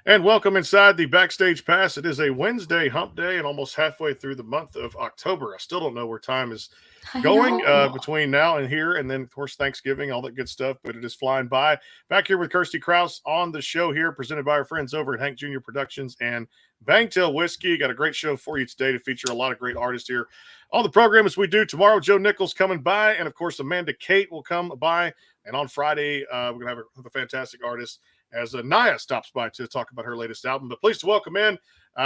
And welcome inside the Backstage Pass. It is a Wednesday hump day and almost halfway through the month of October. I still don't know where time is I going know. between now and here. And then, of course, Thanksgiving, all that good stuff, but it is flying by. Back here with Kirsty Krause on the show here, presented by our friends over at Hank Jr. Productions and Bangtail Whiskey. Got a great show for you today to feature a lot of great artists here on the program as we do. Tomorrow, Joe Nichols coming by. And, of course, Amanda Kate will come by. And on Friday, we're going to have a fantastic artist as Naya stops by to talk about her latest album. But pleased to welcome in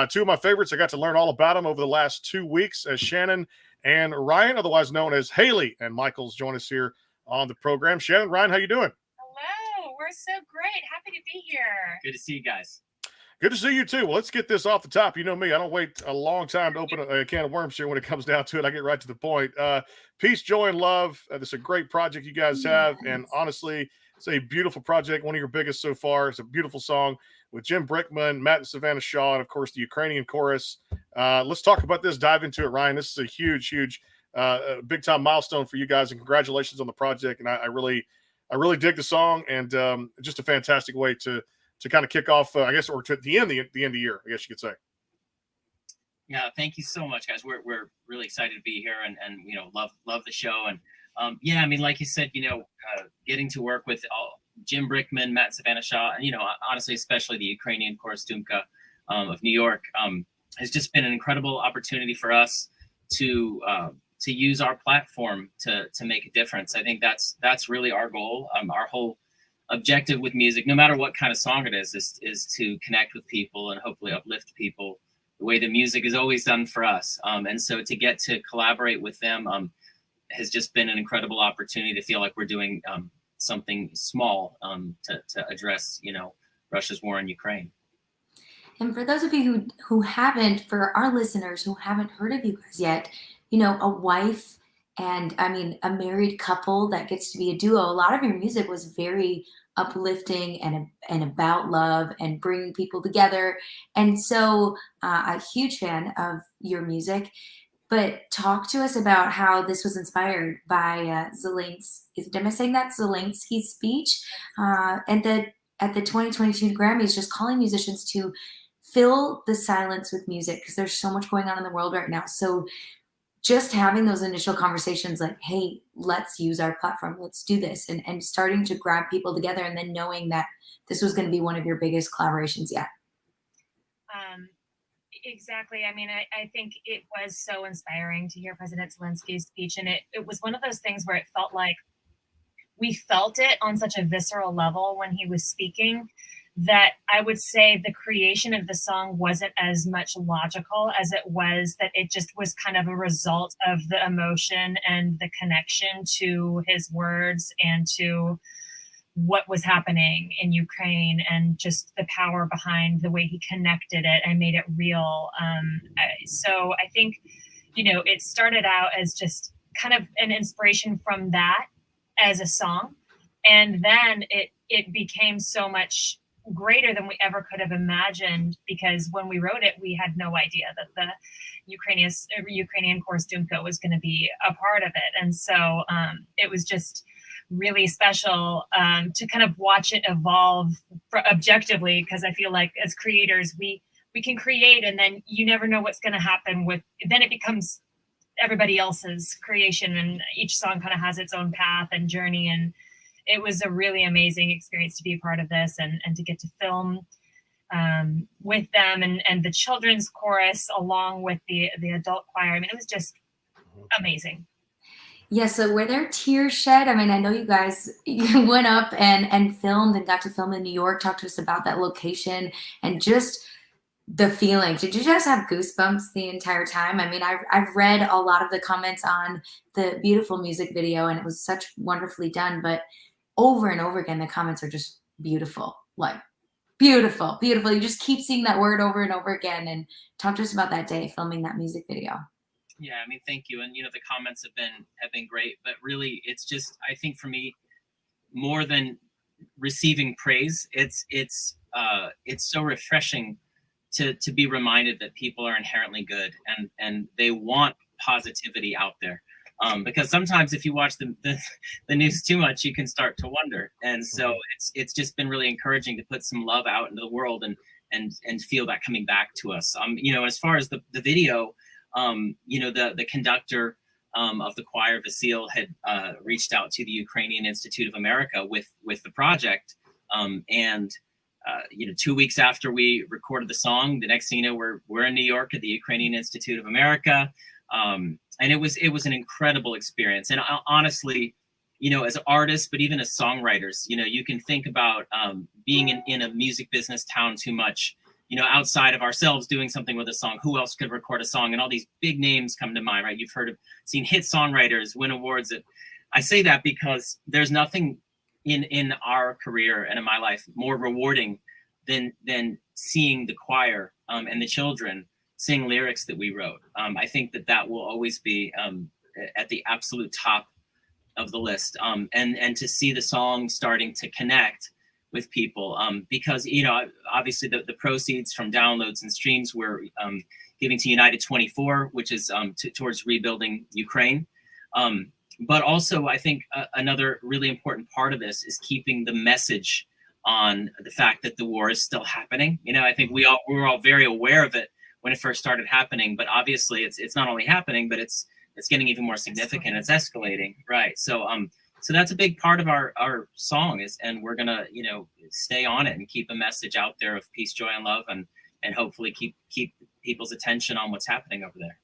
two of my favorites. I got to learn all about them over the last 2 weeks as Shannon and Ryan, otherwise known as Haley and Michaels, join us here on the program. Shannon, Ryan, how you doing? Hello, we're so great. Happy to be here. Good to see you guys. Good to see you too. Well, let's get this off the top. You know me, I don't wait a long time to open a can of worms here when it comes down to it. I get right to the point. Peace, joy, and love. This is a great project you guys have. And honestly, it's a beautiful project, one of your biggest so far. It's a beautiful song with Jim Brickman, Matt and Savannah Shaw, and of course the Ukrainian chorus. Let's talk about this, dive into it, Ryan. This is a huge, big time milestone for you guys, and congratulations on the project. And I really dig the song, and just a fantastic way to kind of kick off, I guess, or to the end of the year, I guess you could say. Yeah, thank you so much, guys. We're really excited to be here, and love the show. And yeah, I mean, like you said, getting to work with Jim Brickman, Matt and Savannah Shaw, and honestly, especially the Ukrainian chorus Dumka of New York, has just been an incredible opportunity for us to use our platform to make a difference. I think that's really our goal. Our whole objective with music, no matter what kind of song it is to connect with people and hopefully uplift people the way the music is always done for us. And so to get to collaborate with them has just been an incredible opportunity to feel like we're doing something small to address, Russia's war in Ukraine. And for those of you who haven't, for our listeners who haven't heard of you guys yet, a wife and a married couple that gets to be a duo. A lot of your music was very uplifting and about love and bringing people together. And so, a huge fan of your music. But talk to us about how this was inspired by Zelensky. Am I saying that Zelensky's speech at the 2022 Grammys, just calling musicians to fill the silence with music because there's so much going on in the world right now. So just having those initial conversations like, hey, let's use our platform, let's do this, and starting to grab people together, and then knowing that this was going to be one of your biggest collaborations yet. Exactly. I mean, I think it was so inspiring to hear President Zelensky's speech, and it was one of those things where it felt like we felt it on such a visceral level when he was speaking, that I would say the creation of the song wasn't as much logical as it was that it just was kind of a result of the emotion and the connection to his words and to what was happening in Ukraine, and just the power behind the way he connected it and made it real. So I think, it started out as just kind of an inspiration from that as a song. And then it became so much greater than we ever could have imagined, because when we wrote it, we had no idea that the Ukrainian chorus Dumka was going to be a part of it. And so it was just really special to kind of watch it evolve objectively, because I feel like as creators, we can create, and then you never know what's going to happen then it becomes everybody else's creation, and each song kind of has its own path and journey. And it was a really amazing experience to be a part of this and to get to film with them and the children's chorus along with the adult choir. I mean, it was just amazing. Yeah, so were there tears shed? I mean, I know you guys went up and filmed and got to film in New York. Talk to us about that location and just the feeling. Did you guys have goosebumps the entire time? I mean, I've read a lot of the comments on the beautiful music video, and it was such wonderfully done. But over and over again, the comments are just beautiful, like beautiful, beautiful. You just keep seeing that word over and over again. And talk to us about that day filming that music video. Yeah, I mean, thank you. And the comments have been great, but really it's just, I think for me, more than receiving praise, it's so refreshing to be reminded that people are inherently good and they want positivity out there. Because sometimes if you watch the news too much, you can start to wonder. And so it's just been really encouraging to put some love out into the world. And and feel that coming back to us. As far as the video, the conductor of the choir, Vasil, had reached out to the Ukrainian Institute of America with the project, and 2 weeks after we recorded the song, the next thing you know, we're in New York at the Ukrainian Institute of America, and it was an incredible experience. And honestly, as artists, but even as songwriters, you can think about being in a music business town too much. Outside of ourselves doing something with a song, who else could record a song? And all these big names come to mind, right? You've seen hit songwriters win awards. I say that because there's nothing in our career and in my life more rewarding than seeing the choir and the children sing lyrics that we wrote. I think that will always be at the absolute top of the list. And to see the song starting to connect with people, because obviously the proceeds from downloads and streams we're giving to United 24, which is towards rebuilding Ukraine. But also, I think another really important part of this is keeping the message on the fact that the war is still happening. I think we were all very aware of it when it first started happening, but obviously it's not only happening, but it's getting even more significant. It's escalating, right? So that's a big part of our song and we're gonna stay on it and keep a message out there of peace, joy, and love, and hopefully keep people's attention on what's happening over there.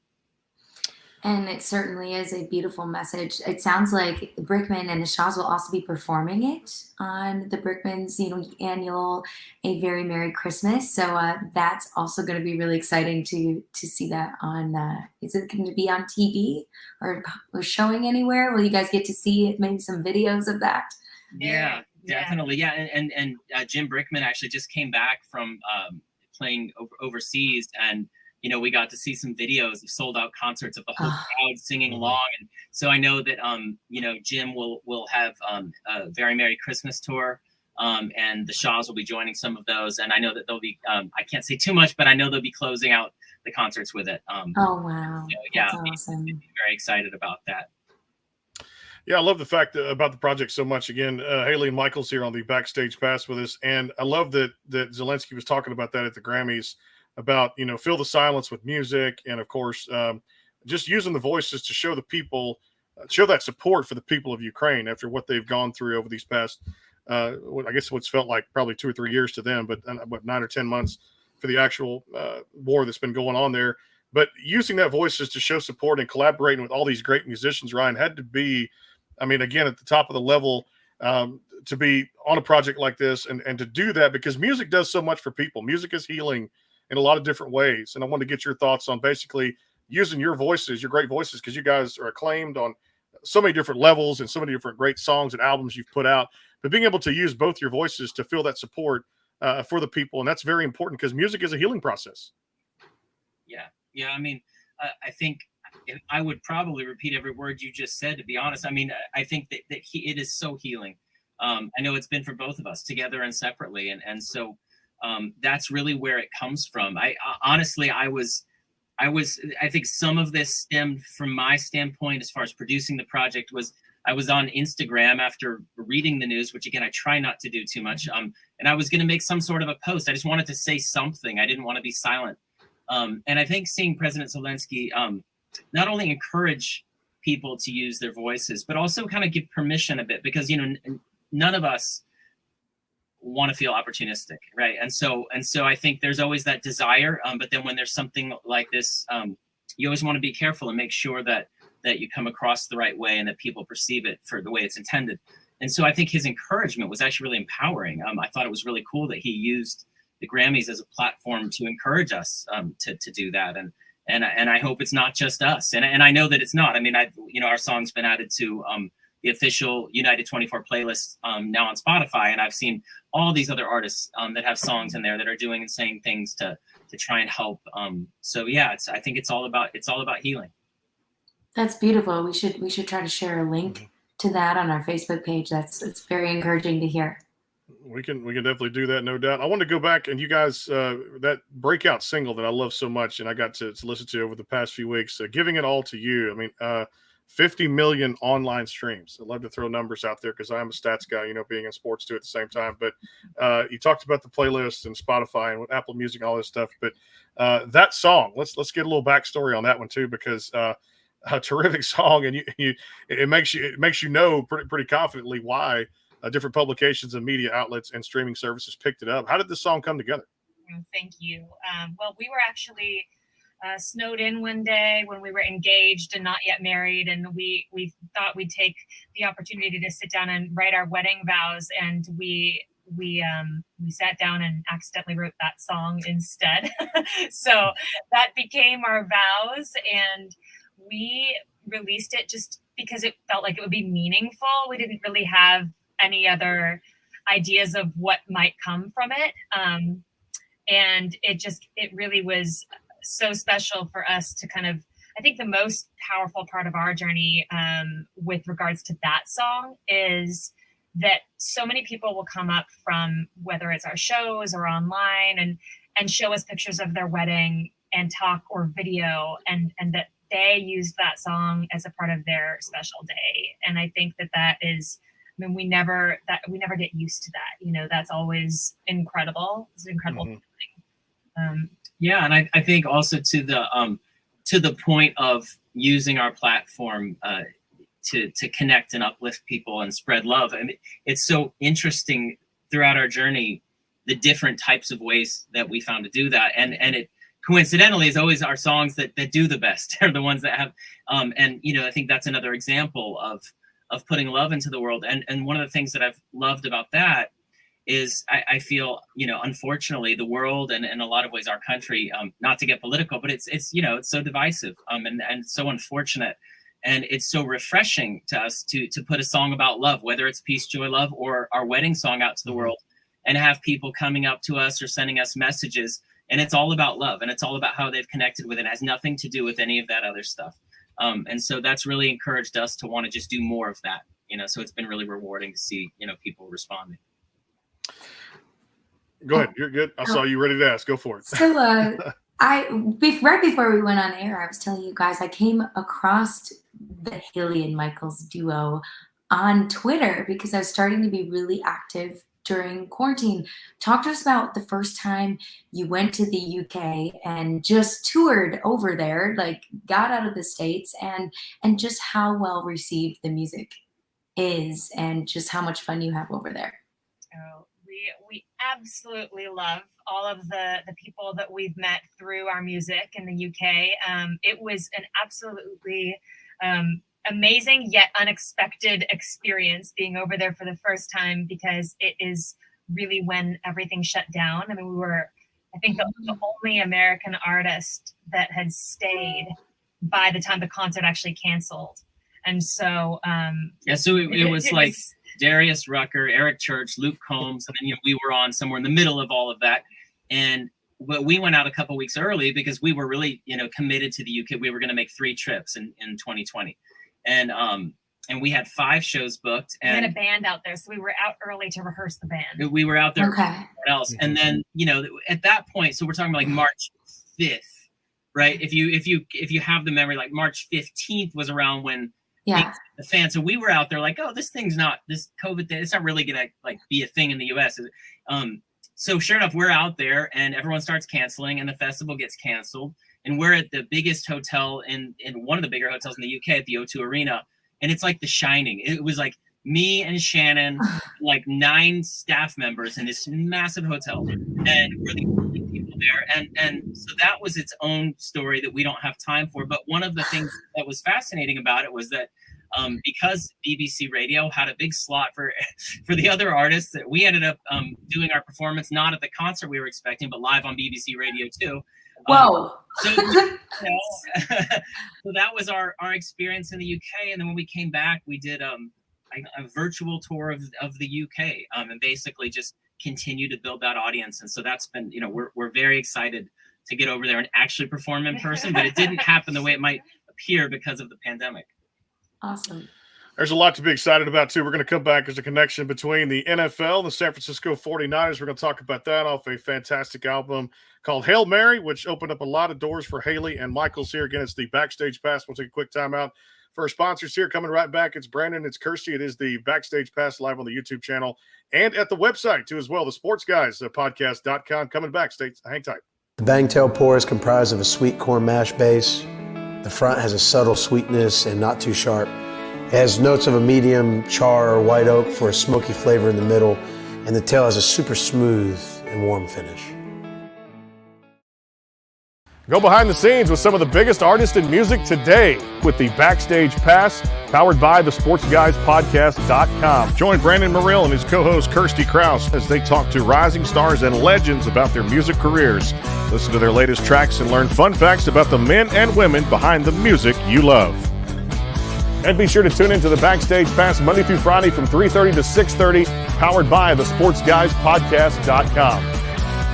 And it certainly is a beautiful message. It sounds like Brickman and the Shaws will also be performing it on the Brickman's annual A Very Merry Christmas. So that's also going to be really exciting to see that on. Is it going to be on TV or showing anywhere? Will you guys get to see maybe some videos of that? Yeah, definitely. Yeah, and Jim Brickman actually just came back from playing overseas, and we got to see some videos of sold out concerts of the whole crowd singing along. And so I know that, Jim will have a Very Merry Christmas tour, and the Shaws will be joining some of those. And I know that they'll be, I can't say too much, but I know they'll be closing out the concerts with it. Oh, wow. So, yeah, that's awesome. Very excited about that. Yeah, I love the fact about the project so much. Again, Haley and Michael's here on the Backstage Pass with us. And I love that Zelensky was talking about that at the Grammys, about fill the silence with music, and of course just using the voices to show the people, show that support for the people of Ukraine after what they've gone through over these past I guess what's felt like probably 2 or 3 years to them, but 9 or 10 months for the actual war that's been going on there. But using that voices to show support and collaborating with all these great musicians, Ryan, had to be, again, at the top of the level, to be on a project like this and to do that, because music does so much for people. Music is healing in a lot of different ways. And I wanted to get your thoughts on basically using your voices, your great voices, because you guys are acclaimed on so many different levels and so many different great songs and albums you've put out, but being able to use both your voices to feel that support for the people. And that's very important because music is a healing process. Yeah. I think I would probably repeat every word you just said, to be honest. I think that it is so healing. I know it's been for both of us, together and separately. And so that's really where it comes from. I think some of this stemmed from my standpoint as far as producing the project. I was on Instagram after reading the news, which again, I try not to do too much. And I was going to make some sort of a post. I just wanted to say something. I didn't want to be silent. And I think seeing President Zelensky not only encourage people to use their voices, but also kind of give permission a bit, because, none of us want to feel opportunistic, right? And so I think there's always that desire, but then when there's something like this, you always want to be careful and make sure that you come across the right way and that people perceive it for the way it's intended. And so I think his encouragement was actually really empowering. I thought it was really cool that he used the Grammys as a platform to encourage us to do that. And I hope it's not just us. And I know that it's not. Our song's been added to the official United 24 playlist now on Spotify, and I've seen all these other artists that have songs in there that are doing and saying things to try and help. So yeah, I think it's all about healing. That's beautiful. We should try to share a link to that on our Facebook page. It's very encouraging to hear. We can definitely do that, no doubt. I want to go back, and you guys, that breakout single that I love so much and I got to listen to over the past few weeks, Giving It All to You. 50 million online streams. I'd love to throw numbers out there because I'm a stats guy, being in sports too at the same time. But you talked about the playlist and Spotify and Apple Music, all this stuff. But that song, let's get a little backstory on that one too, because a terrific song, and it makes you know pretty confidently why different publications and media outlets and streaming services picked it up. How did this song come together? Thank you. Well, we were actually snowed in one day when we were engaged and not yet married, and we thought we'd take the opportunity to sit down and write our wedding vows, and we sat down and accidentally wrote that song instead. So that became our vows, and we released it just because it felt like it would be meaningful. We didn't really have any other ideas of what might come from it. And it really was so special for us to kind of, I think the most powerful part of our journey with regards to that song is that so many people will come up from, whether it's our shows or online, and show us pictures of their wedding and talk or video, and that they used that song as a part of their special day. And I think that is, I mean, we never get used to that. That's always incredible. It's an incredible feeling. Yeah, and I think also to the point of using our platform to connect and uplift people and spread love. I mean, it's so interesting throughout our journey, the different types of ways that we found to do that, and it coincidentally is always our songs that do the best are the ones that have and I think that's another example of putting love into the world. And one of the things that I've loved about that is I feel, unfortunately the world and in a lot of ways our country, not to get political, but it's so divisive and so unfortunate. And it's so refreshing to us to put a song about love, whether it's peace, joy, love, or our wedding song out to the world, and have people coming up to us or sending us messages. And it's all about love, and it's all about how they've connected with it. It has nothing to do with any of that other stuff. And so that's really encouraged us to want to just do more of that, so it's been really rewarding to see, people responding. Go ahead. You're good. I saw you ready to ask. Go for it. So right before we went on air, I was telling you guys, I came across the Haley and Michaels duo on Twitter because I was starting to be really active during quarantine. Talk to us about the first time you went to the UK and just toured over there, like got out of the States, and just how well received the music is and just how much fun you have over there. Oh, we absolutely love all of the people that we've met through our music in the UK. It was an absolutely amazing yet unexpected experience being over there for the first time, because it is really when everything shut down. I mean, we were, I think, the only American artist that had stayed by the time the concert actually canceled. And so so it was like Darius Rucker, Eric Church, Luke Combs, and then we were on somewhere in the middle of all of that. But we went out a couple weeks early because we were really committed to the UK. We were going to make 3 trips in 2020. And we had 5 shows booked, and we had a band out there, so we were out early to rehearse the band. We were out there. Okay. Else, and then at that point, so we're talking about like March 5th, right? If you have the memory, like March 15th was around when the fans. So we were out there like, oh, this COVID thing, it's not really gonna like be a thing in the US. So sure enough, we're out there, and everyone starts canceling, and the festival gets canceled. And we're at the biggest hotel in one of the bigger hotels in the UK at the O2 Arena. And it's like The Shining. It was like me and Shannon, like 9 staff members in this massive hotel. And we're the only people there. And so that was its own story that we don't have time for. But one of the things that was fascinating about it was that because BBC Radio had a big slot for the other artists, that we ended up doing our performance not at the concert we were expecting, but live on BBC Radio too. Whoa. So that was our experience in the UK. And then when we came back, we did a virtual tour of the UK and basically just continue to build that audience. And so that's been, we're very excited to get over there and actually perform in person, but it didn't happen the way it might appear because of the pandemic. Awesome. There's a lot to be excited about, too. We're going to come back. There's a connection between the NFL and the San Francisco 49ers. We're going to talk about that off a fantastic album called Hail Mary, which opened up a lot of doors for Haley and Michaels here. Again, it's the Backstage Pass. We'll take a quick timeout. for our sponsors here. Coming right back, it's Brandon, it's Kirsty. It is the Backstage Pass live on the YouTube channel and at the website too as well, the Sports Guys podcast.com. Coming back, hang tight. The Bangtail Pour is comprised of a sweet corn mash base. The front has a subtle sweetness and not too sharp. It has notes of a medium char or white oak for a smoky flavor in the middle, and the tail has a super smooth and warm finish. Go behind the scenes with some of the biggest artists in music today with the Backstage Pass, powered by the SportsGuysPodcast.com. Join Brandon Murrill and his co-host Kirsty Krause as they talk to rising stars and legends about their music careers. Listen to their latest tracks and learn fun facts about the men and women behind the music you love. And be sure to tune into the Backstage Pass Monday through Friday from 3:30 to 6:30, powered by the SportsGuysPodcast.com.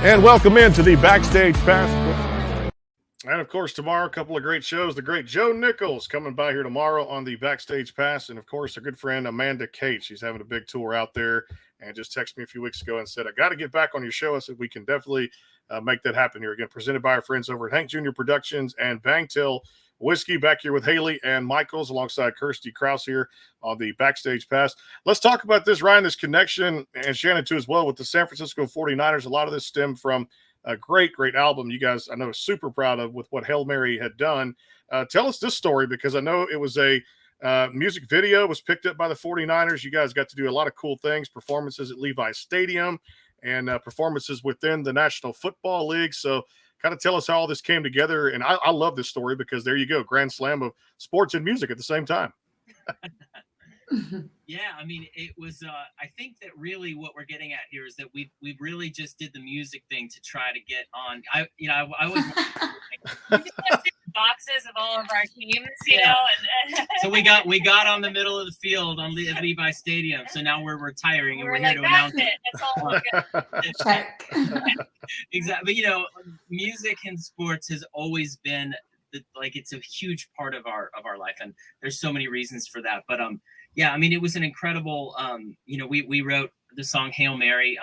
And welcome into the Backstage Pass. And, of course, tomorrow, a couple of great shows. The great Joe Nichols coming by here tomorrow on the Backstage Pass. And, of course, our good friend Amanda Kate. She's having a big tour out there and just texted me a few weeks ago and said, I got to get back on your show. I said, we can definitely make that happen here. Again, presented by our friends over at Hank Jr. Productions and Bangtail Whiskey. Back here with Haley and Michaels alongside Kirsty Krause here on the Backstage Pass. Let's talk about this, Ryan, this connection, and Shannon too as well, with the San Francisco 49ers. A lot of this stemmed from a great album you guys, I know, are super proud of with what Hail Mary had done. Tell us this story, because I know it was a music video was picked up by the 49ers. You guys got to do a lot of cool things, performances at Levi's Stadium and performances within the National Football League. So kind of tell us how all this came together. And I love this story because there you go, grand slam of sports and music at the same time. Yeah, I mean, it was. I think that really what we're getting at here is that we really just did the music thing to try to get on. I was We just have boxes of all of our teams, you know. And so we got on the middle of the field on Levi Stadium. So now we're retiring and we're here to announce it. That's all we're good. Check. Exactly. You know, music and sports has always been it's a huge part of our life, and there's so many reasons for that. But yeah, I mean, it was an incredible. We wrote the song Hail Mary.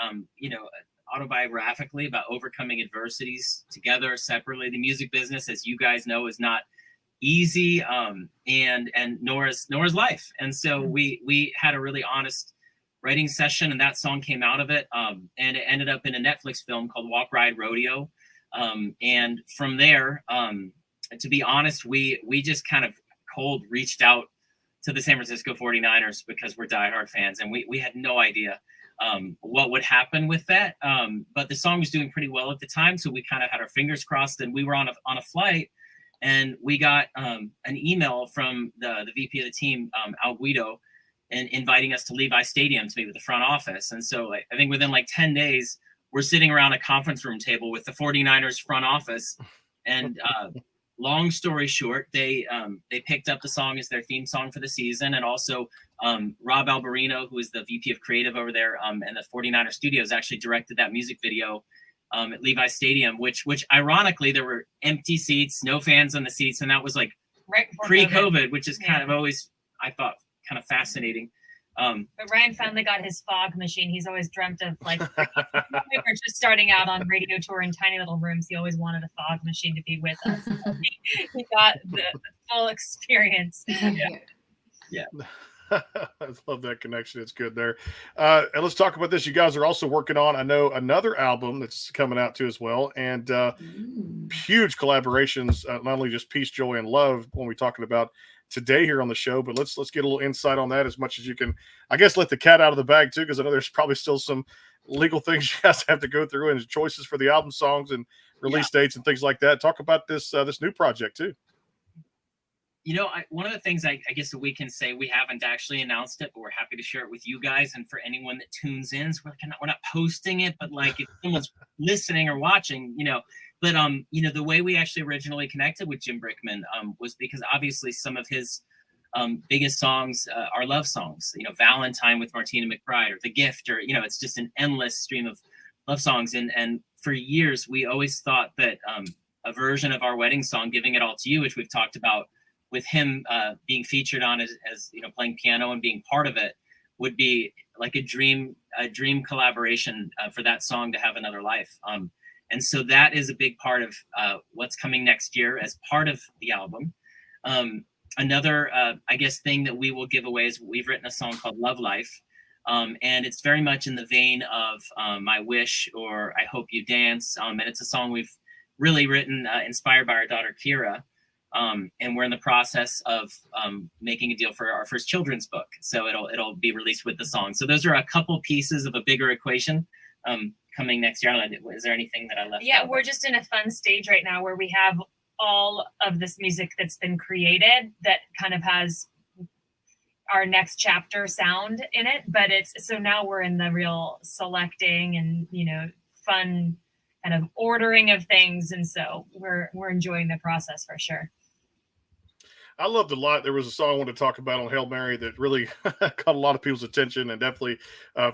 Autobiographically about overcoming adversities together, separately. The music business, as you guys know, is not easy, and nor is life. And so we had a really honest writing session, and that song came out of it. And it ended up in a Netflix film called Walk Ride Rodeo. And from there, to be honest, we just kind of cold reached out to the San Francisco 49ers because we're diehard fans, and we had no idea what would happen with that. But the song was doing pretty well at the time, so we kind of had our fingers crossed, and we were on a flight, and we got an email from the VP of the team, Al Guido, and inviting us to Levi Stadium to meet with the front office. And so I think within 10 days, we're sitting around a conference room table with the 49ers front office, and long story short, they picked up the song as their theme song for the season. And also Rob Alberino, who is the VP of creative over there, and the 49er Studios, actually directed that music video at Levi Stadium, which ironically, there were empty seats, no fans on the seats. And that was right pre-COVID, which is kind of always, I thought, kind of fascinating. But Ryan finally got his fog machine. He's always dreamt of we were just starting out on radio tour in tiny little rooms. He always wanted a fog machine to be with us. He got the full experience. Yeah. I love that connection. It's good there. And let's talk about this. You guys are also working on, I know, another album that's coming out too as well. And huge collaborations, not only just peace, joy, and love when we're talking about today here on the show, but let's get a little insight on that as much as you can. I guess let the cat out of the bag too, because I know there's probably still some legal things you guys have to go through and choices for the album songs and release dates and things like that. Talk about this new project too. You know, one of the things I guess that we can say, we haven't actually announced it, but we're happy to share it with you guys and for anyone that tunes in. So we're not posting it, but if someone's listening or watching, But the way we actually originally connected with Jim Brickman was because obviously some of his biggest songs are love songs. Valentine with Martina McBride, or The Gift, or it's just an endless stream of love songs. And for years we always thought that a version of our wedding song, Giving It All to You, which we've talked about, with him being featured on as playing piano and being part of it, would be like a dream collaboration for that song to have another life. And so that is a big part of what's coming next year as part of the album. Another, I guess, thing that we will give away is we've written a song called Love Life. And it's very much in the vein of My Wish or I Hope You Dance. And it's a song we've really written inspired by our daughter, Kira. And we're in the process of making a deal for our first children's book. So it'll be released with the song. So those are a couple pieces of a bigger equation coming next year. Is there anything that I left Yeah, out? we're just in a fun stage right now where we have all of this music that's been created that kind of has our next chapter sound in it, but so now we're in the real selecting and fun kind of ordering of things, and so we're enjoying the process for sure. I loved a lot. There was a song I wanted to talk about on Hail Mary that really caught a lot of people's attention, and definitely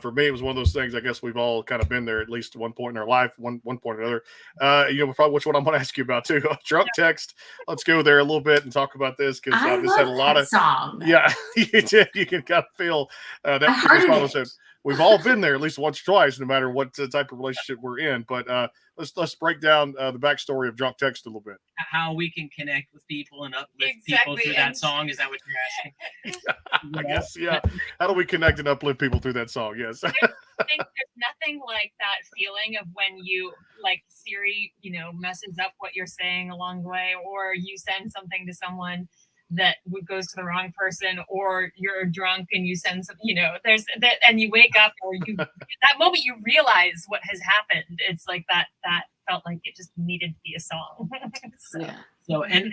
for me, it was one of those things. I guess we've all kind of been there at least at one point in our life, one point or another. Probably which one I'm going to ask you about too. Drunk Text. Let's go there a little bit and talk about this because this had a lot of song. Yeah, you can kind of feel that. I heard it. We've all been there at least once or twice, no matter what type of relationship we're in. But let's break down the backstory of Drunk Text a little bit. How we can connect with people and uplift people Exactly. through that song. Is that what you're asking? I guess, yeah. How do we connect and uplift people through that song? Yes. I think there's nothing like that feeling of when you like Siri, messes up what you're saying along the way, or you send something to someone that goes to the wrong person, or you're drunk and you send some, there's that, and you wake up, or that moment you realize what has happened. It's like that felt like it just needed to be a song. Yeah. So and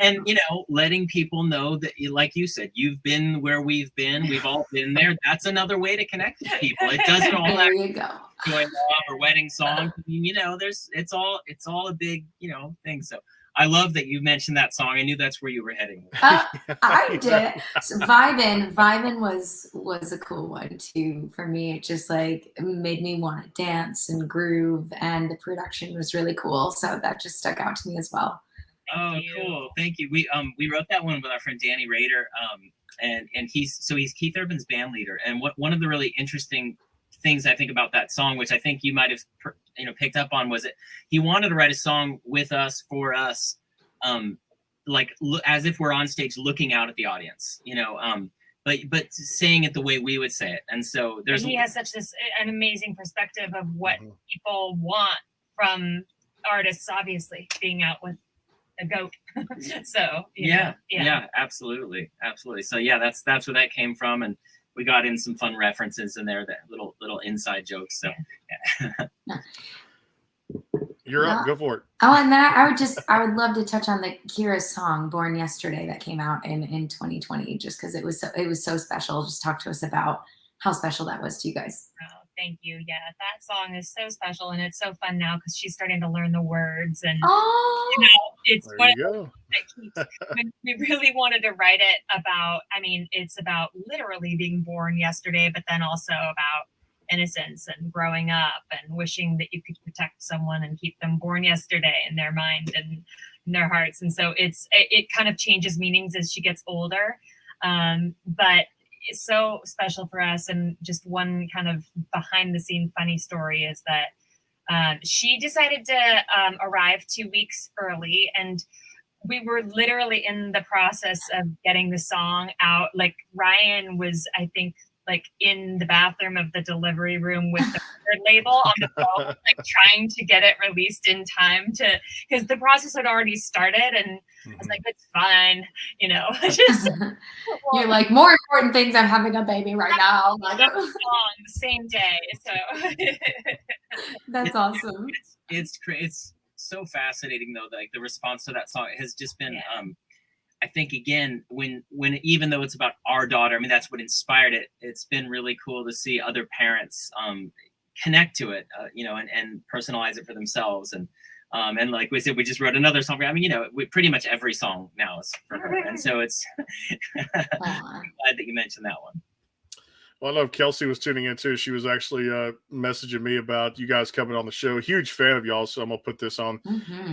letting people know that, like you said, you've been where we've been. We've all been there. That's another way to connect with people. It doesn't all There have you go. joy love or wedding song. It's all a big thing. So I love that you mentioned that song. I knew that's where you were heading. I did. So Vibin was a cool one too for me. It just like made me want to dance and groove, and the production was really cool. So that just stuck out to me as well. Thank you. Cool. Thank you. We wrote that one with our friend Danny Rader. And he's Keith Urban's band leader. And one of the really interesting things I think about that song, which I think you might have picked up on, was that he wanted to write a song with us, for us, as if we're on stage looking out at the audience, but saying it the way we would say it. And so he has an amazing perspective of what people want from artists, obviously being out with a goat. So yeah, absolutely. So yeah, that's where that came from. And we got in some fun references in there, that little inside jokes. So yeah. You're up. Go for it. Oh, and then I would love to touch on the Kira song "Born Yesterday" that came out in 2020, just because it was so special. Just talk to us about how special that was to you guys. Oh, thank you. Yeah, that song is so special, and it's so fun now because she's starting to learn the words, and it's There one you of go. those that keeps. We really wanted to write it about. I mean, it's about literally being born yesterday, but then also about innocence and growing up and wishing that you could protect someone and keep them born yesterday in their mind and in their hearts. And so it kind of changes meanings as she gets older. But it's so special for us. And just one kind of behind the scene funny story is that she decided to arrive 2 weeks early, and we were literally in the process of getting the song out. Like Ryan was, I think, like in the bathroom of the delivery room with the record label on the phone, like trying to get it released in time because the process had already started. And I was like, it's fine, just You're like, more important things. I'm having a baby right now. the same day. So That's awesome. It's so fascinating though. Like the response to that song has just been, I think again, when even though it's about our daughter, I mean, that's what inspired it. It's been really cool to see other parents connect to it, and personalize it for themselves. And like we said, we just wrote another song. I mean, pretty much every song now is for her. And so it's I'm glad that you mentioned that one. Well, I know Kelsey was tuning in too. She was actually messaging me about you guys coming on the show. Huge fan of y'all, so I'm gonna put this on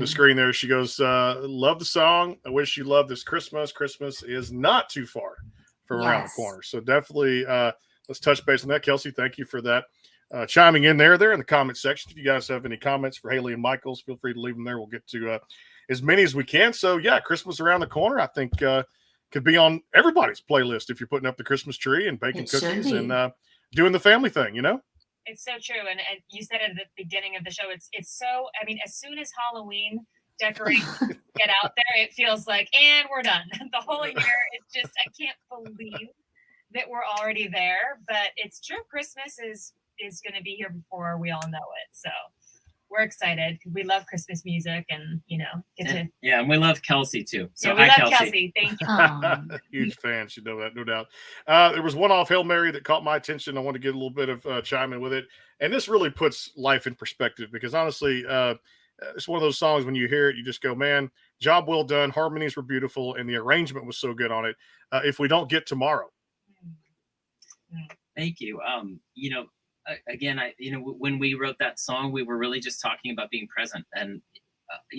the screen there. She goes, "Love the song. I wish you loved this Christmas. Christmas is not too far from around the corner." So definitely, let's touch base on that. Kelsey, thank you for that. Chiming in there in the comment section. If you guys have any comments for Haley and Michaels, feel free to leave them there. We'll get to as many as we can. So yeah, Christmas around the corner. I think could be on everybody's playlist if you're putting up the Christmas tree and baking It should cookies be. and doing the family thing, you know? It's so true, and you said it at the beginning of the show. It's so. I mean, as soon as Halloween decorations get out there, it feels like, and we're done. The whole year, it's just I can't believe that we're already there. But it's true. Christmas is going to be here before we all know it. So we're excited. We love Christmas music, and get to. Yeah, and we love Kelsey too. So we hi, love Kelsey. Thank you. Huge fan, you know that, no doubt. There was one off Hail Mary that caught my attention. I want to get a little bit of chime in with it, and this really puts life in perspective because honestly, it's one of those songs when you hear it, you just go, "Man, job well done." Harmonies were beautiful, and the arrangement was so good on it. If we don't get tomorrow, thank you. Again, when we wrote that song, we were really just talking about being present, and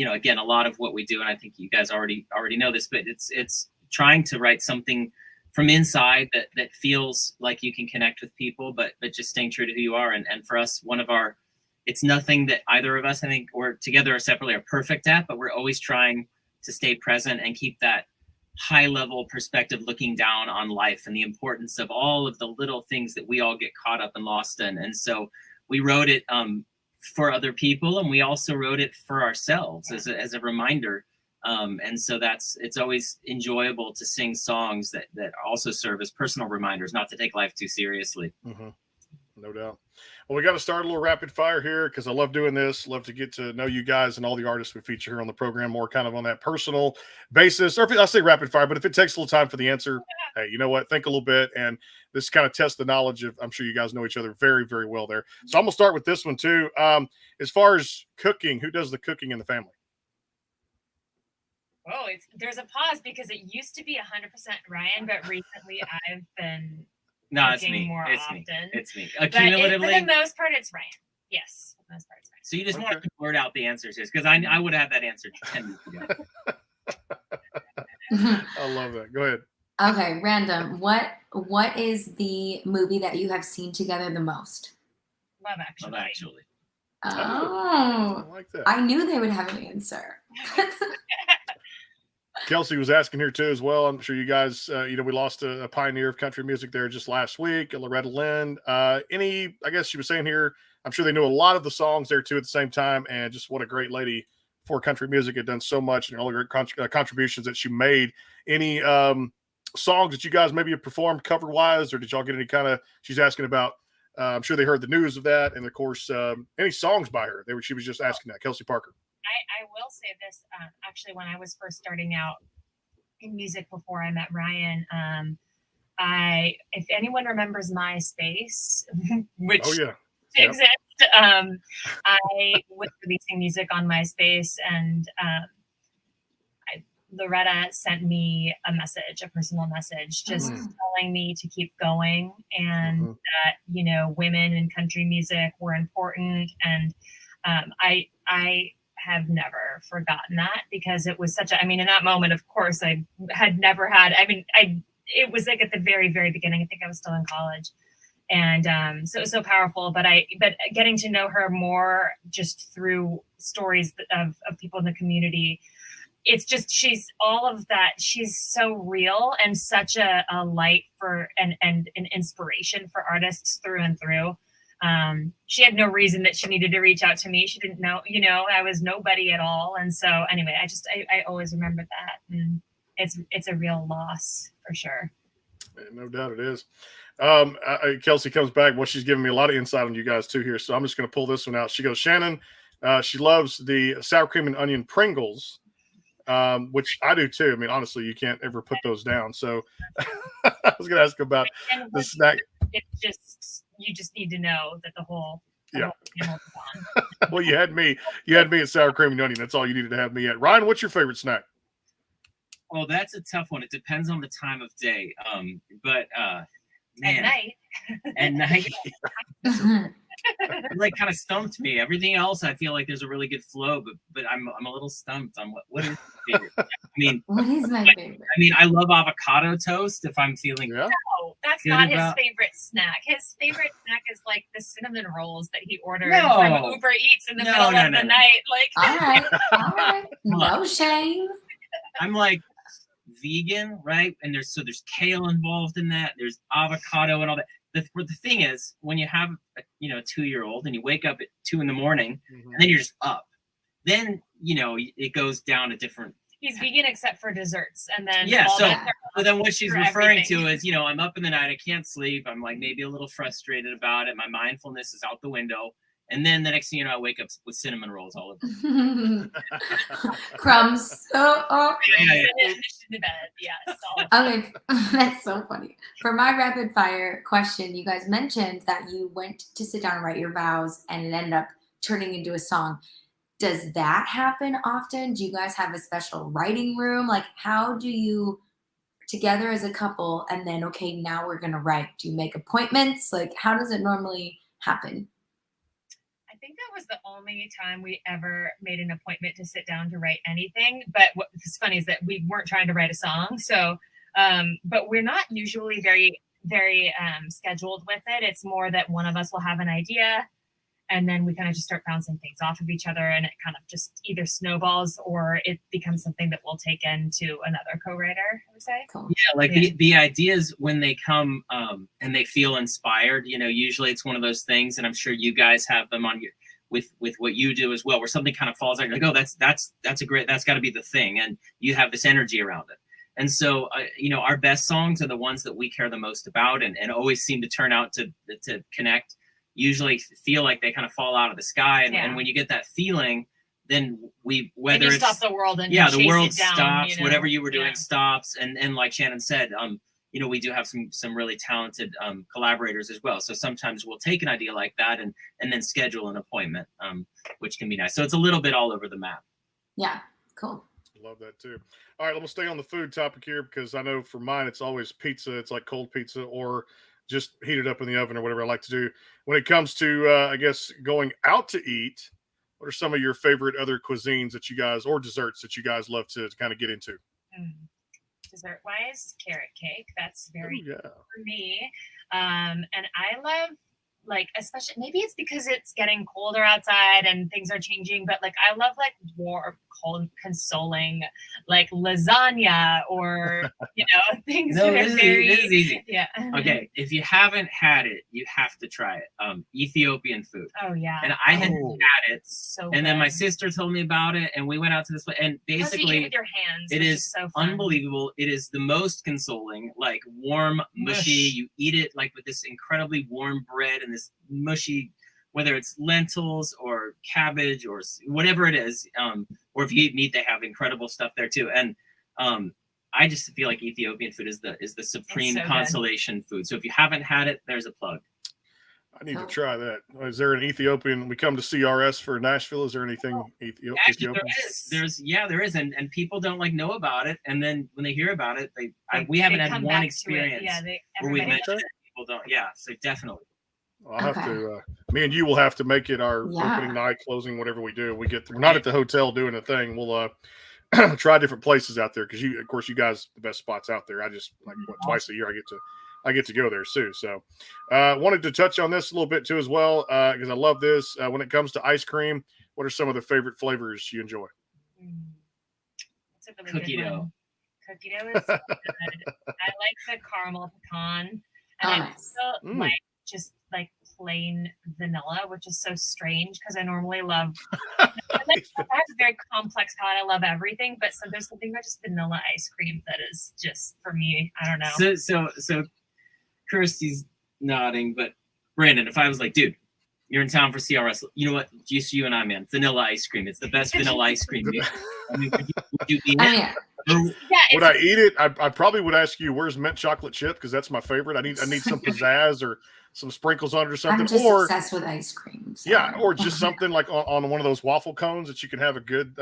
again, a lot of what we do, and I think you guys already know this, but it's trying to write something from inside that feels like you can connect with people, but just staying true to who you are. And for us, it's nothing that either of us, I think, or together or separately, are perfect at, but we're always trying to stay present and keep that high level perspective, looking down on life and the importance of all of the little things that we all get caught up and lost in. And so we wrote it for other people, and we also wrote it for ourselves as a reminder. And so it's always enjoyable to sing songs that also serve as personal reminders not to take life too seriously. Mm-hmm. No doubt. Well, we got to start a little rapid fire here because I love doing this. Love to get to know you guys and all the artists we feature here on the program more kind of on that personal basis. Or if I say rapid fire, but if it takes a little time for the answer, hey, you know what? Think a little bit. And this kind of tests the knowledge of, I'm sure you guys know each other very, very well there. So I'm going to start with this one too. As far as cooking, who does the cooking in the family? Oh, there's a pause because it used to be 100% Ryan, but recently I've been No, it's me. more It's often. me. It's me. But Accumulatively. for the most part, it's Ryan. Yes, for the most part, it's Ryan. So you just wanted to blurt out the answers, because I would have that answer 10 minutes ago. I love that. Go ahead. Okay, random. What is the movie that you have seen together the most? Love Actually. Love Actually. Oh, I like that. I knew they would have an answer. Kelsey was asking here too as well. I'm sure you guys, we lost a pioneer of country music there just last week, Loretta Lynn. I guess she was saying here, I'm sure they knew a lot of the songs there too at the same time, and just what a great lady for country music, had done so much and all the great contributions that she made. Any songs that you guys maybe have performed cover wise, or did y'all get any kind of? She's asking about. I'm sure they heard the news of that, and of course, any songs by her. She was just asking that. Kelsey Parker. I will say this, actually, when I was first starting out in music before I met Ryan, if anyone remembers MySpace, which exists, I was releasing music on MySpace, and Loretta sent me a personal message, just telling me to keep going, and that, women in country music were important. And I have never forgotten that, because it was such in that moment, of course, I had never had, it was like at the very, very beginning. I think I was still in college. And so it was so powerful, but getting to know her more just through stories of people in the community, it's just, she's all of that. She's so real and such a light for and an inspiration for artists through and through. She had no reason that she needed to reach out to me. She didn't know, I was nobody at all. And so anyway, I always remember that. And it's a real loss for sure. Yeah, no doubt it is. Kelsey comes back. Well, she's giving me a lot of insight on you guys too here. So I'm just going to pull this one out. She goes, Shannon, she loves the sour cream and onion Pringles, which I do too. Honestly, you can't ever put those down. So I was going to ask about the snack. It's just, you just need to know that the whole yeah. Whole is on. Well, you had me at sour cream and onion. That's all you needed to have me at. Ryan, what's your favorite snack? Oh, that's a tough one. It depends on the time of day. But man, at night. It like kind of stumped me. Everything else, I feel like there's a really good flow, but I'm a little stumped on what is my favorite. What is my favorite? I love avocado toast if I'm feeling. Yeah. No, that's not his favorite snack. His favorite snack is like the cinnamon rolls that he ordered from Uber Eats in the middle of the night. Like, all right, no shame. I'm like vegan, right? And there's kale involved in that. There's avocado and all that. The thing is, when you have a 2-year-old and you wake up at 2 a.m. and then you're just up, then it goes down a different. He's vegan except for desserts, and then so then what she's referring everything. to is, I'm up in the night, I can't sleep, I'm like maybe a little frustrated about it, my mindfulness is out the window, and then the next thing you know, I wake up with cinnamon rolls all over. Crumbs. In the bed, yes. Okay, that's so funny. For my rapid fire question, you guys mentioned that you went to sit down and write your vows, and it ended up turning into a song. Does that happen often? Do you guys have a special writing room? Like, how do you together as a couple and then, okay, now we're going to write? Do you make appointments? Like, how does it normally happen? I think that was the only time we ever made an appointment to sit down to write anything. But what's funny is that we weren't trying to write a song. So, but we're not usually very, very scheduled with it. It's more that one of us will have an idea, and then we kind of just start bouncing things off of each other, and it kind of just either snowballs or it becomes something that we'll take into another co-writer, I would say. Cool. Yeah, like the ideas when they come and they feel inspired, usually it's one of those things, and I'm sure you guys have them on your with what you do as well, where something kind of falls out, you're like, oh, that's a great, that's got to be the thing, and you have this energy around it. And so, our best songs are the ones that we care the most about, and always seem to turn out to connect. Usually feel like they kind of fall out of the sky, and when you get that feeling, then whether it's stop the world and the world it down, stops, whatever you were doing stops, and like Shannon said, we do have some really talented collaborators as well. So sometimes we'll take an idea like that and then schedule an appointment, which can be nice. So it's a little bit all over the map. Yeah, cool. Love that too. All right, let's stay on the food topic here, because I know for mine it's always pizza. It's like cold pizza or just heat it up in the oven or whatever I like to do. When it comes to, I guess, going out to eat, what are some of your favorite other cuisines that you guys, or desserts that you guys love to kind of get into? Dessert wise, carrot cake. That's very Ooh, yeah. for me. And I love, like, especially, maybe it's because it's getting colder outside and things are changing, but like I love like warm, cold, consoling, like lasagna or things that are very. This is easy. Yeah. Okay, if you haven't had it, you have to try it. Ethiopian food. Oh yeah. And I hadn't had it, so and then my good. sister told me about it, and we went out to this place, and Plus you eat basically it with your hands. it which is so fun. unbelievable. It is the most consoling, like warm, mushy. You eat it like with this incredibly warm bread and this mushy, whether it's lentils or cabbage or whatever it is. Or if you eat meat, they have incredible stuff there too. And I just feel like Ethiopian food is the supreme so good. consolation food. So if you haven't had it, there's a plug. I need to try that. Is there an Ethiopian? We come to CRS for Nashville. Is there anything Actually, Ethiopian? there is, and people don't know about it, and then when they hear about it, we haven't had one experience where we mentioned it. People don't. Yeah, so definitely. I'll have to. Me and you will have to make it our opening night, closing, whatever we do. We're not at the hotel doing a thing. We'll try different places out there, because of course, you guys the best spots out there. I just twice a year I get to go there too. So wanted to touch on this a little bit too as well, because I love this. When it comes to ice cream, what are some of the favorite flavors you enjoy? That's a really Cookie good dough. one. Cookie dough is so good. I like the caramel pecan, and I also like just like plain vanilla, which is so strange because I normally love. I have a very complex palate. I love everything, but there's something about just vanilla ice cream that is just for me. I don't know. So Kirsty's nodding, but Brandon, if I was like, dude, you're in town for CRS, you know what? Just you and I, man. Vanilla ice cream. It's the best vanilla ice cream. I mean, would you eat it? Would I eat it? I probably would ask you, where's mint chocolate chip? Because that's my favorite. I need some pizzazz or some sprinkles on it or something. I'm just obsessed with ice cream. So. Yeah, or just something like on one of those waffle cones that you can have a good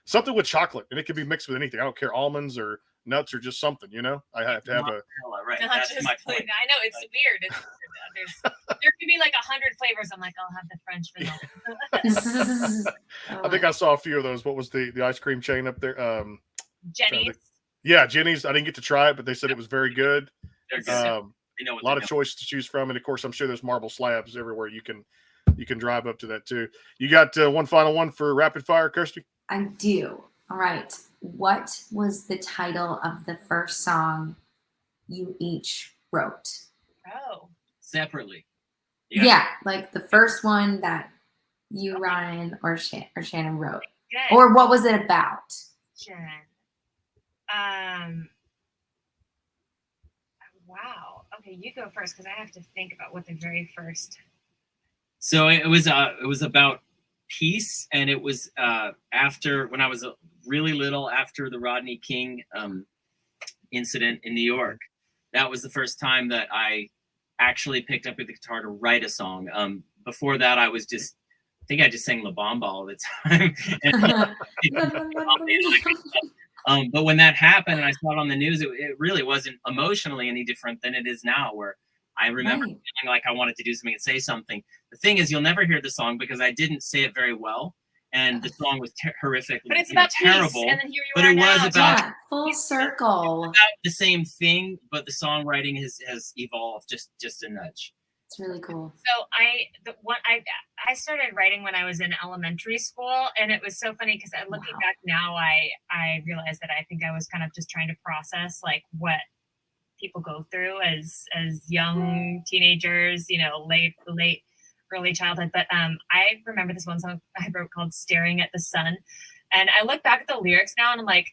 something with chocolate, and it can be mixed with anything. I don't care, almonds or nuts or just something. I have to have a. Right. Not That's just my plain. point. I know it's weird. There could be like 100 flavors. I'm like, I'll have the French vanilla. I think I saw a few of those. What was the ice cream chain up there? Jenny's. Yeah, Jenny's. I didn't get to try it, but they said it was very good. They're good. A lot of choices to choose from, and of course, I'm sure there's marble slabs everywhere. You can drive up to that too. You got one final one for rapid fire, Kirsty? I do. All right. What was the title of the first song you each wrote? Oh, Separately. Yeah, like the first one that you, Ryan, or Shannon wrote. good. Or what was it about? Jen. Wow. Okay, you go first because I have to think about what the very first. So it was about peace, and it was after, when I was really little, after the Rodney King incident in New York. That was the first time that I actually picked up the guitar to write a song. Before that, I think I just sang La Bamba all the time. But when that happened and I saw it on the news, it really wasn't emotionally any different than it is now, where I remember feeling like I wanted to do something and say something. The thing is, you'll never hear the song because I didn't say it very well, and the song was horrific. But it's about terrible. Peace, and then here you But are it was now. about full circle. about the same thing, but the songwriting has evolved just a nudge. It's really cool. So I started writing when I was in elementary school, and it was so funny because looking back now, I realized that I think I was kind of just trying to process like what people go through as young teenagers, late early childhood. But I remember this one song I wrote called "Staring at the Sun," and I look back at the lyrics now, and I'm like,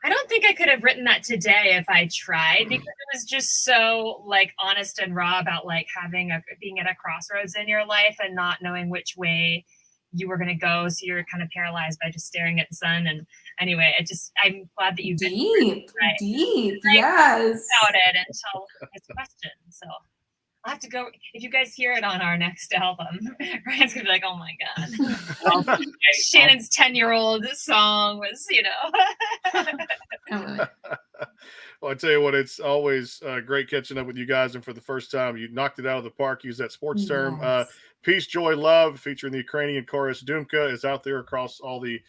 I don't think I could have written that today if I tried, because it was just so like honest and raw about like being at a crossroads in your life and not knowing which way you were going to go. So you're kind of paralyzed by just staring at the sun. And anyway, I'm glad that you've been deep, right. yes. About it until this question. So I'll have to go. If you guys hear it on our next album, Ryan's gonna be like, "Oh my god, Shannon's 10-year-old song was, Well, I tell you what, it's always great catching up with you guys. And for the first time, you knocked it out of the park. Use that sports term. Peace, Joy, Love, featuring the Ukrainian chorus Dumka, is out there across all the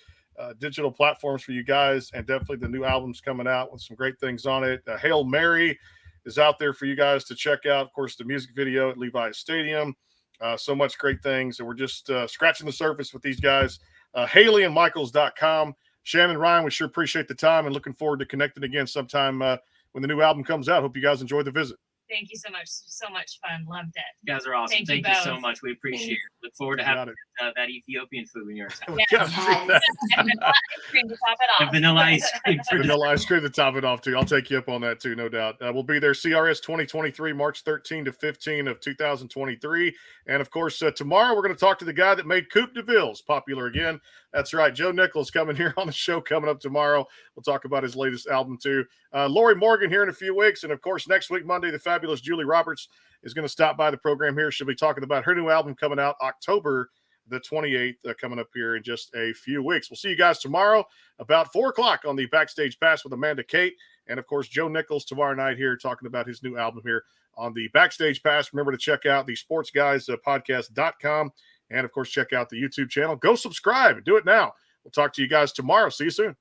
digital platforms for you guys. And definitely the new album's coming out with some great things on it. Hail Mary is out there for you guys to check out. Of course, the music video at Levi's Stadium. So much great things. And we're just scratching the surface with these guys. HaleyandMichaels.com. Shannon, Ryan, we sure appreciate the time and looking forward to connecting again sometime when the new album comes out. Hope you guys enjoy the visit. Thank you so much. So much fun. Loved it. You guys are awesome. Thank you so much. We appreciate it. Look forward to having that Ethiopian food when you're in town. Yes. And vanilla ice cream to top it off. And vanilla ice cream. Vanilla ice cream to top it off, too. I'll take you up on that, too, no doubt. We'll be there CRS 2023, March 13 to 15 of 2023. And, of course, tomorrow we're going to talk to the guy that made Coupe de Villes popular again. That's right. Joe Nichols coming here on the show coming up tomorrow. We'll talk about his latest album, too. Lori Morgan here in a few weeks. And, of course, next week, Monday, the fabulous Julie Roberts is going to stop by the program here. She'll be talking about her new album coming out October the 28th, coming up here in just a few weeks. We'll see you guys tomorrow about 4 o'clock on the Backstage Pass with Amanda Kate. And, of course, Joe Nichols tomorrow night here talking about his new album here on the Backstage Pass. Remember to check out the sportsguys podcast.com. And, of course, check out the YouTube channel. Go subscribe and do it now. We'll talk to you guys tomorrow. See you soon.